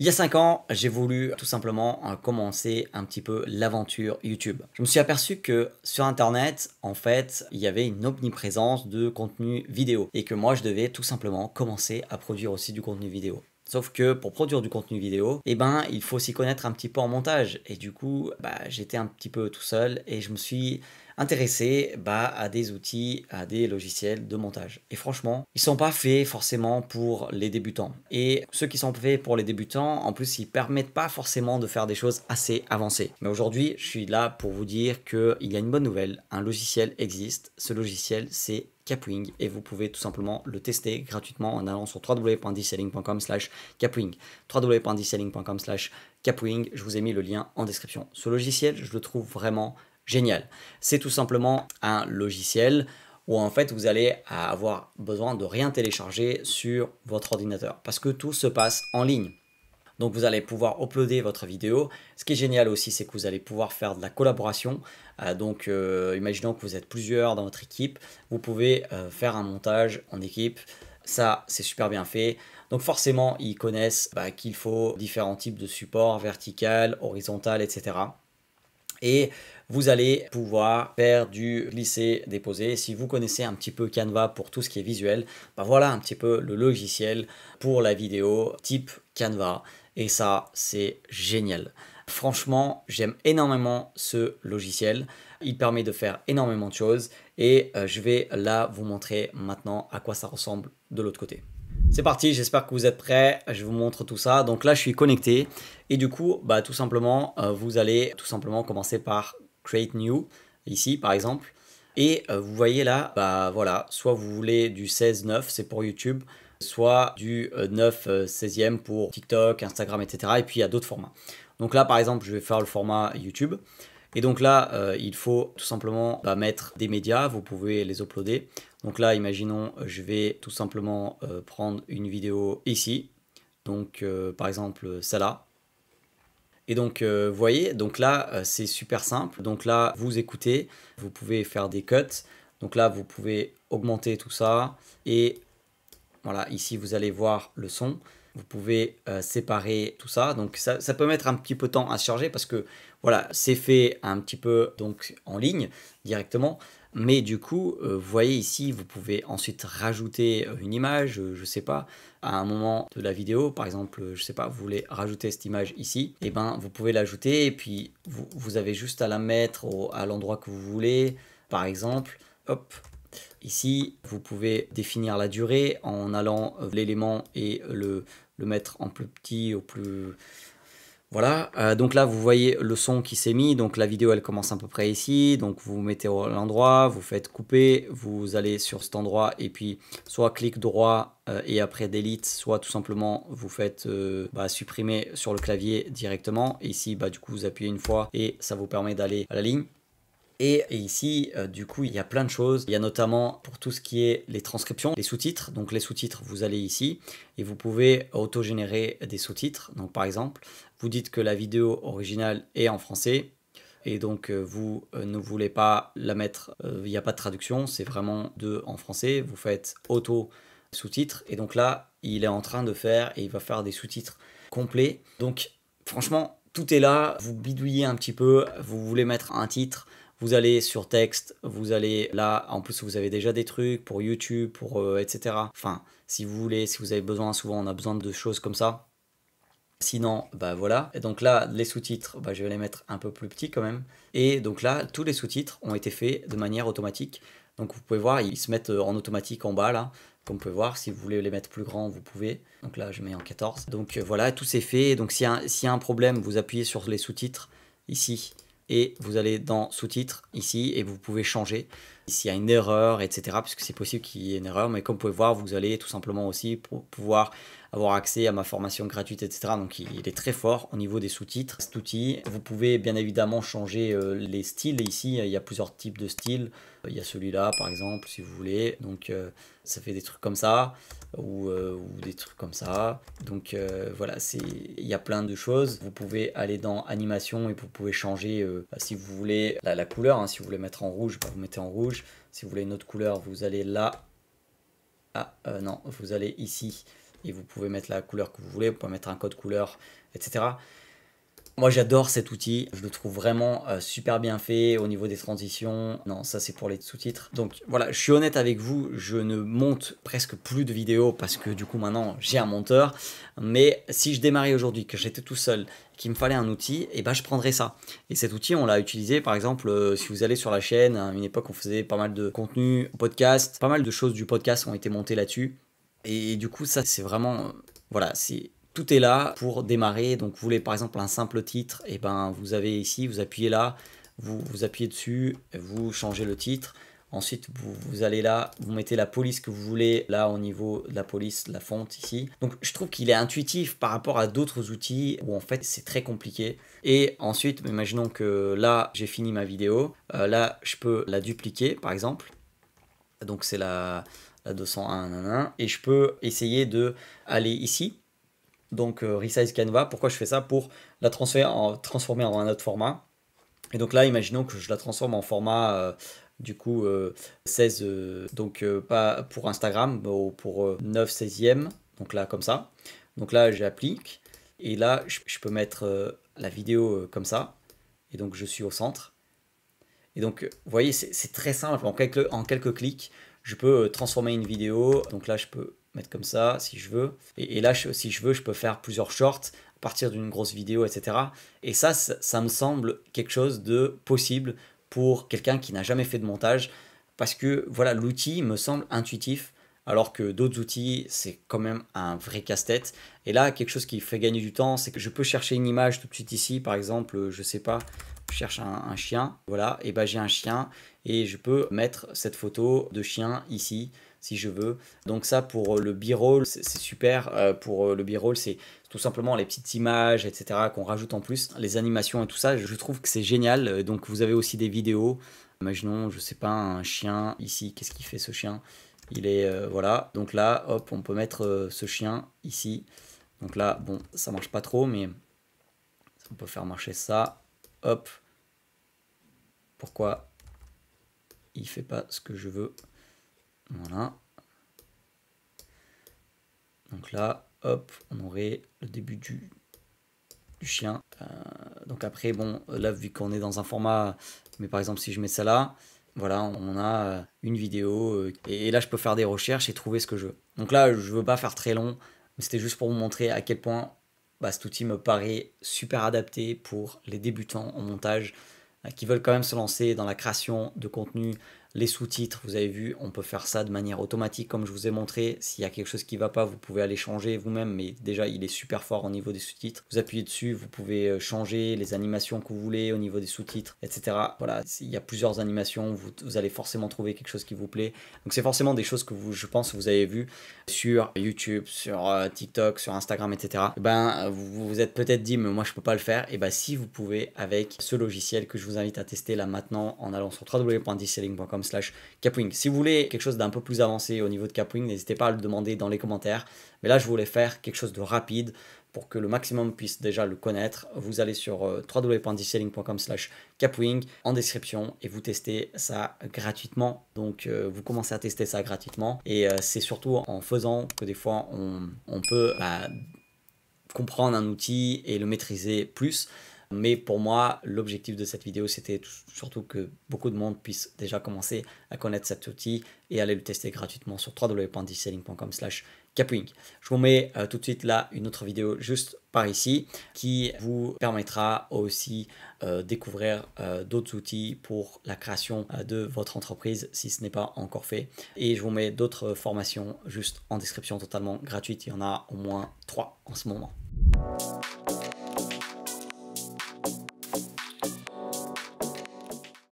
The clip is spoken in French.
Il y a 5 ans, j'ai voulu tout simplement commencer un petit peu l'aventure YouTube. Je me suis aperçu que sur Internet, en fait, il y avait une omniprésence de contenu vidéo et que moi, je devais tout simplement commencer à produire aussi du contenu vidéo. Sauf que pour produire du contenu vidéo, il faut s'y connaître un petit peu en montage. Et du coup, j'étais un petit peu tout seul et je me suis intéressé à des outils, à des logiciels de montage. Et franchement, ils sont pas faits forcément pour les débutants. Et ceux qui sont faits pour les débutants, en plus, ils permettent pas forcément de faire des choses assez avancées. Mais aujourd'hui, je suis là pour vous dire qu'il y a une bonne nouvelle. Un logiciel existe. Ce logiciel, c'est Kapwing et vous pouvez tout simplement le tester gratuitement en allant sur www.dselling.com/Kapwing. www.dselling.com/Kapwing. Je vous ai mis le lien en description. Ce logiciel, je le trouve vraiment génial. C'est tout simplement un logiciel où en fait vous allez avoir besoin de rien télécharger sur votre ordinateur parce que tout se passe en ligne. Donc vous allez pouvoir uploader votre vidéo. Ce qui est génial aussi, c'est que vous allez pouvoir faire de la collaboration. Imaginons que vous êtes plusieurs dans votre équipe, vous pouvez faire un montage en équipe. Ça, c'est super bien fait. Donc forcément, ils connaissent qu'il faut différents types de supports, vertical, horizontal, etc. Et vous allez pouvoir faire du glisser-déposer. Si vous connaissez un petit peu Canva pour tout ce qui est visuel, voilà un petit peu le logiciel pour la vidéo type Canva. Et ça, c'est génial. Franchement, j'aime énormément ce logiciel. Il permet de faire énormément de choses. Et je vais là vous montrer maintenant à quoi ça ressemble de l'autre côté. C'est parti, j'espère que vous êtes prêts, je vous montre tout ça. Donc là, je suis connecté et du coup, tout simplement, vous allez tout simplement commencer par Create New, ici par exemple. Et vous voyez là, voilà, soit vous voulez du 16:9, c'est pour YouTube, soit du 9/16e pour TikTok, Instagram, etc. Et puis il y a d'autres formats. Donc là, par exemple, je vais faire le format YouTube. Et donc là, il faut tout simplement mettre des médias, vous pouvez les uploader. Donc là, imaginons, je vais tout simplement prendre une vidéo ici. Donc par exemple, celle-là. Et donc, vous voyez, donc là, c'est super simple. Donc là, vous écoutez, vous pouvez faire des cuts. Donc là, vous pouvez augmenter tout ça. Et voilà, ici, vous allez voir le son. Vous pouvez séparer tout ça. Donc ça peut mettre un petit peu de temps à se charger parce que voilà, c'est fait un petit peu donc en ligne directement. Mais du coup, vous voyez ici, vous pouvez ensuite rajouter une image, je ne sais pas, à un moment de la vidéo. Par exemple, je ne sais pas, vous voulez rajouter cette image ici. Et vous pouvez l'ajouter et puis vous avez juste à la mettre à l'endroit que vous voulez. Par exemple, hop. Ici, vous pouvez définir la durée en allant l'élément et le mettre en plus petit ou plus... Voilà, donc là vous voyez le son qui s'est mis, donc la vidéo elle commence à peu près ici, donc vous mettez à l'endroit, vous faites couper, vous allez sur cet endroit et puis soit clic droit et après delete, soit tout simplement vous faites supprimer sur le clavier directement, et ici du coup vous appuyez une fois et ça vous permet d'aller à la ligne. Et ici, du coup, il y a plein de choses. Il y a notamment pour tout ce qui est les transcriptions, les sous-titres. Donc les sous-titres, vous allez ici et vous pouvez auto-générer des sous-titres. Donc par exemple, vous dites que la vidéo originale est en français et donc vous ne voulez pas la mettre, il n'y a pas de traduction, c'est vraiment en français. Vous faites auto sous-titres et donc là, il est en train de faire et il va faire des sous-titres complets. Donc franchement, tout est là. Vous bidouillez un petit peu, vous voulez mettre un titre. Vous allez sur texte, vous allez là, en plus vous avez déjà des trucs pour YouTube, pour etc. Enfin, si vous voulez, si vous avez besoin, souvent on a besoin de choses comme ça. Sinon, voilà. Et donc là, les sous-titres, je vais les mettre un peu plus petits quand même. Et donc là, tous les sous-titres ont été faits de manière automatique. Donc vous pouvez voir, ils se mettent en automatique en bas là. Comme vous pouvez voir, si vous voulez les mettre plus grands, vous pouvez. Donc là, je mets en 14. Donc voilà, tout c'est fait. Donc s'il y a un problème, vous appuyez sur les sous-titres ici. Et vous allez dans sous-titres ici et vous pouvez changer s'il y a une erreur, etc. Puisque c'est possible qu'il y ait une erreur. Mais comme vous pouvez voir, vous allez tout simplement aussi pouvoir avoir accès à ma formation gratuite, etc. Donc il est très fort au niveau des sous-titres, cet outil. Vous pouvez bien évidemment changer les styles. Ici, il y a plusieurs types de styles. Il y a celui-là, par exemple, si vous voulez. Donc ça fait des trucs comme ça. Ou des trucs comme ça. Donc voilà, il y a plein de choses. Vous pouvez aller dans animation et vous pouvez changer si vous voulez la couleur. Hein, si vous voulez mettre en rouge, vous mettez en rouge. Si vous voulez une autre couleur, vous allez là. Ah non, vous allez ici. et vous pouvez mettre la couleur que vous voulez, vous pouvez mettre un code couleur, etc. Moi j'adore cet outil, je le trouve vraiment super bien fait au niveau des transitions. Non, ça c'est pour les sous-titres. Donc voilà, je suis honnête avec vous, je ne monte presque plus de vidéos parce que du coup maintenant j'ai un monteur. Mais si je démarrais aujourd'hui, que j'étais tout seul, qu'il me fallait un outil, et ben je prendrais ça. Et cet outil on l'a utilisé par exemple si vous allez sur la chaîne, à une époque on faisait pas mal de contenu, podcast, pas mal de choses du podcast ont été montées là-dessus. Et du coup ça c'est vraiment, voilà, c'est... Tout est là pour démarrer. Donc, vous voulez par exemple un simple titre, et ben vous avez ici, vous appuyez là, vous appuyez dessus, vous changez le titre. Ensuite, vous allez là, vous mettez la police que vous voulez là au niveau de la police, la fonte ici. Donc, je trouve qu'il est intuitif par rapport à d'autres outils où en fait c'est très compliqué. Et ensuite, imaginons que là j'ai fini ma vidéo, là je peux la dupliquer par exemple. Donc, c'est la 201, nanana, et je peux essayer de aller ici. Donc Resize Canva, pourquoi je fais ça? Pour la transformer en un autre format. Et donc là, imaginons que je la transforme en format du coup 16, donc pas pour Instagram, mais pour 9/16e, donc là comme ça. Donc là j'applique, et là je peux mettre la vidéo comme ça, et donc je suis au centre. Et donc vous voyez, c'est très simple, en quelques clics, je peux transformer une vidéo. Donc là je peux mettre comme ça si je veux. Et là, si je veux, je peux faire plusieurs shorts à partir d'une grosse vidéo, etc. Et ça me semble quelque chose de possible pour quelqu'un qui n'a jamais fait de montage. Parce que voilà, l'outil me semble intuitif, alors que d'autres outils, c'est quand même un vrai casse-tête. Et là, quelque chose qui fait gagner du temps, c'est que je peux chercher une image tout de suite ici. Par exemple, je sais pas, je cherche un chien. Voilà, et ben j'ai un chien. Et je peux mettre cette photo de chien ici si je veux. Donc ça pour le b-roll c'est super. Pour le b-roll c'est tout simplement les petites images, etc. qu'on rajoute en plus, les animations et tout ça, je trouve que c'est génial. Donc vous avez aussi des vidéos. Imaginons, je sais pas, un chien ici, qu'est-ce qu'il fait ce chien? Il est, voilà, donc là, hop, on peut mettre ce chien ici. Donc là, bon, ça marche pas trop, mais on peut faire marcher ça. Hop. Pourquoi il fait pas ce que je veux? Voilà. Donc là, hop, on aurait le début du chien. Donc après, bon, là, vu qu'on est dans un format, mais par exemple, si je mets ça là, voilà, on a une vidéo. Et là, je peux faire des recherches et trouver ce que je veux. Donc là, je veux pas faire très long, mais c'était juste pour vous montrer à quel point cet outil me paraît super adapté pour les débutants en montage qui veulent quand même se lancer dans la création de contenu. Les sous-titres, vous avez vu, on peut faire ça de manière automatique comme je vous ai montré. S'il y a quelque chose qui ne va pas, vous pouvez aller changer vous-même, mais déjà il est super fort au niveau des sous-titres. Vous appuyez dessus, vous pouvez changer les animations que vous voulez au niveau des sous-titres, etc. Voilà, il y a plusieurs animations, vous allez forcément trouver quelque chose qui vous plaît. Donc c'est forcément des choses que je pense vous avez vu sur YouTube, sur TikTok, sur Instagram, etc. Et ben, vous vous êtes peut-être dit, mais moi je peux pas le faire. Et ben si vous pouvez avec ce logiciel que je vous invite à tester là maintenant en allant sur www.dselling.com/capwing. Si vous voulez quelque chose d'un peu plus avancé au niveau de Capwing, n'hésitez pas à le demander dans les commentaires. Mais là, je voulais faire quelque chose de rapide pour que le maximum puisse déjà le connaître. Vous allez sur www.dselling.com/capwing en description et vous testez ça gratuitement. Donc, vous commencez à tester ça gratuitement. Et c'est surtout en faisant que des fois, on peut comprendre un outil et le maîtriser plus. Mais pour moi, l'objectif de cette vidéo, c'était surtout que beaucoup de monde puisse déjà commencer à connaître cet outil et aller le tester gratuitement sur www.dselling.com/capwing. Je vous mets tout de suite là une autre vidéo juste par ici qui vous permettra aussi découvrir d'autres outils pour la création de votre entreprise si ce n'est pas encore fait. Et je vous mets d'autres formations juste en description totalement gratuites. Il y en a au moins 3 en ce moment.